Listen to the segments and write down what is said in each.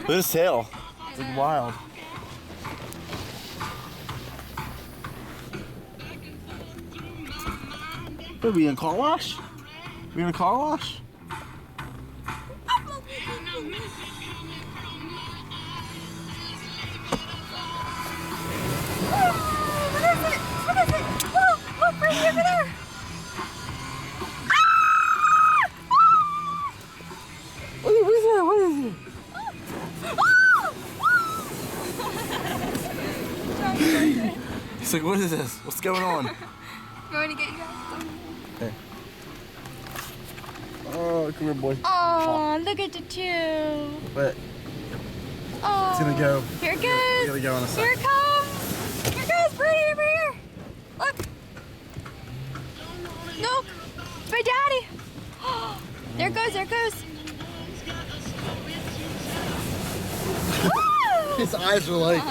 Look at his tail. It's like wild. What, are we in a car wash? We in a car wash? Look, right over there. What is that? What is it? He's like, what is this? What's going on? You want to get you guys? Okay. Oh, come here, boy. Oh, look at the two. But Oh, it's gonna go. Here it It's goes. gonna go in a second. Here it comes. Here it goes, Brady, over here. Look. Look. My daddy. There it goes, there it goes. His eyes were like.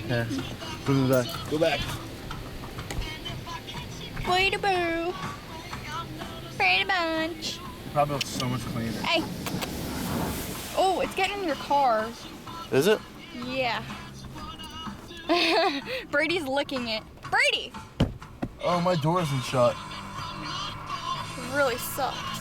Yeah. Put it back. Go back. Way to boo. Brady bunch. It probably looks so much cleaner. Hey. Oh, it's getting in your car. Is it? Yeah. Brady's licking it. Brady! Oh, my door isn't shut. Really sucks.